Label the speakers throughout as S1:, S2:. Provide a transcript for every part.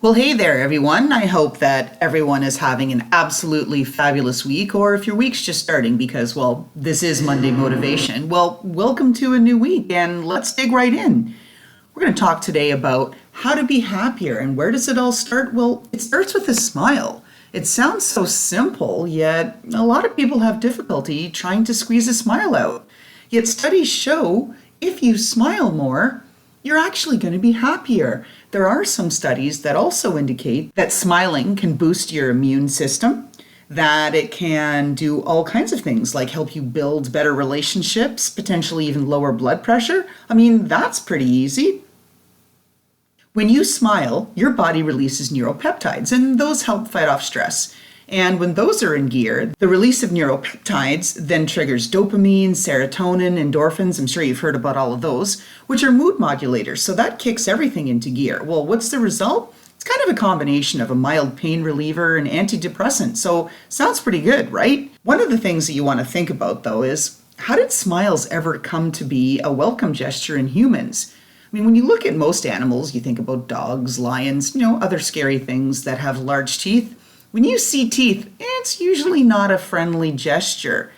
S1: Well, hey there, everyone. I hope that everyone is having an absolutely fabulous week, or if your week's just starting because, well, this is Monday Motivation. Well, welcome to a new week, and let's dig right in. We're going to talk today about how to be happier, and where does it all start? Well, it starts with a smile. It sounds so simple, yet a lot of people have difficulty trying to squeeze a smile out. Yet studies show if you smile more, you're actually going to be happier. There are some studies that also indicate that smiling can boost your immune system, that it can do all kinds of things like help you build better relationships, potentially even lower blood pressure. I mean, that's pretty easy. When you smile, your body releases neuropeptides, and those help fight off stress. And when those are in gear, the release of neuropeptides then triggers dopamine, serotonin, endorphins. I'm sure you've heard about all of those, which are mood modulators. So that kicks everything into gear. Well, what's the result? It's kind of a combination of a mild pain reliever and antidepressant. So sounds pretty good, right? One of the things that you want to think about, though, is how did smiles ever come to be a welcome gesture in humans? I mean, when you look at most animals, you think about dogs, lions, other scary things that have large teeth. When you see teeth, it's usually not a friendly gesture.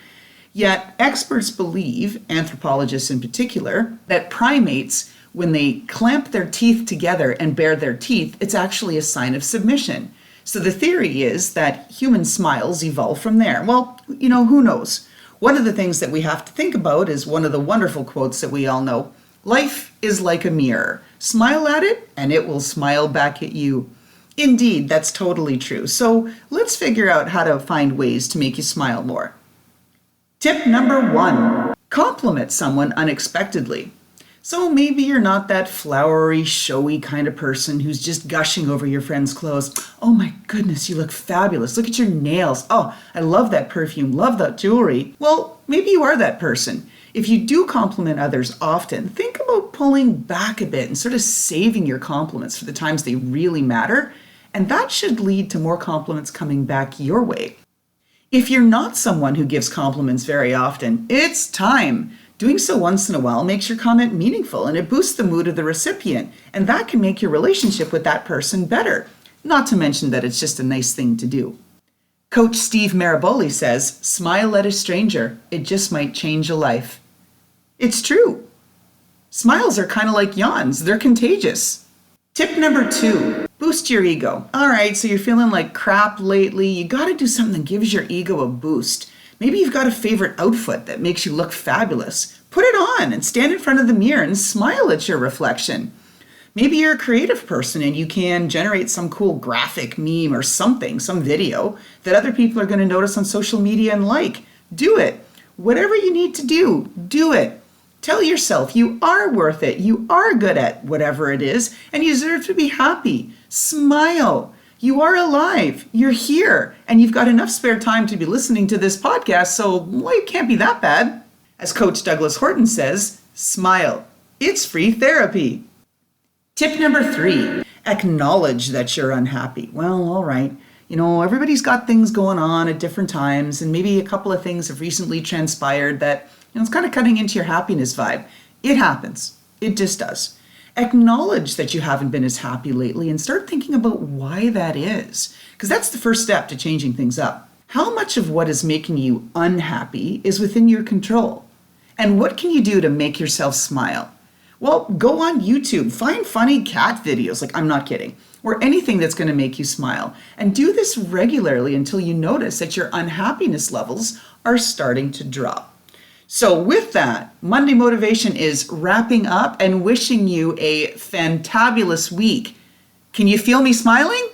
S1: Yet experts believe, anthropologists in particular, that primates, when they clamp their teeth together and bare their teeth, it's actually a sign of submission. So the theory is that human smiles evolve from there. Well, who knows? One of the things that we have to think about is one of the wonderful quotes that we all know. Life is like a mirror. Smile at it and it will smile back at you. Indeed, that's totally true. So let's figure out how to find ways to make you smile more. Tip number 1, compliment someone unexpectedly. So maybe you're not that flowery, showy kind of person who's just gushing over your friend's clothes. Oh my goodness, you look fabulous. Look at your nails. Oh, I love that perfume. Love that jewelry. Well, maybe you are that person. If you do compliment others often, think about pulling back a bit and sort of saving your compliments for the times they really matter. And that should lead to more compliments coming back your way. If you're not someone who gives compliments very often, it's time. Doing so once in a while makes your comment meaningful and it boosts the mood of the recipient. And that can make your relationship with that person better. Not to mention that it's just a nice thing to do. Coach Steve Maraboli says, smile at a stranger. It just might change a life. It's true. Smiles are kind of like yawns. They're contagious. Tip number 2, boost your ego. All right, so you're feeling like crap lately. You got to do something that gives your ego a boost. Maybe you've got a favorite outfit that makes you look fabulous. Put it on and stand in front of the mirror and smile at your reflection. Maybe you're a creative person and you can generate some cool graphic, meme, or something, some video that other people are going to notice on social media and like. Do it. Whatever you need to do, do it. Tell yourself you are worth it, you are good at whatever it is, and you deserve to be happy. Smile. You are alive, you're here, and you've got enough spare time to be listening to this podcast, so well, it can't be that bad. As Coach Douglas Horton says, smile. It's free therapy. Tip number 3, acknowledge that you're unhappy. Well, all right. Everybody's got things going on at different times, and maybe a couple of things have recently transpired that it's kind of cutting into your happiness vibe. It happens. It just does. Acknowledge that you haven't been as happy lately and start thinking about why that is, because that's the first step to changing things up. How much of what is making you unhappy is within your control? And what can you do to make yourself smile? Well, go on YouTube, find funny cat videos, like I'm not kidding, or anything that's going to make you smile. And do this regularly until you notice that your unhappiness levels are starting to drop. So with that, Monday Motivation is wrapping up and wishing you a fantabulous week. Can you feel me smiling?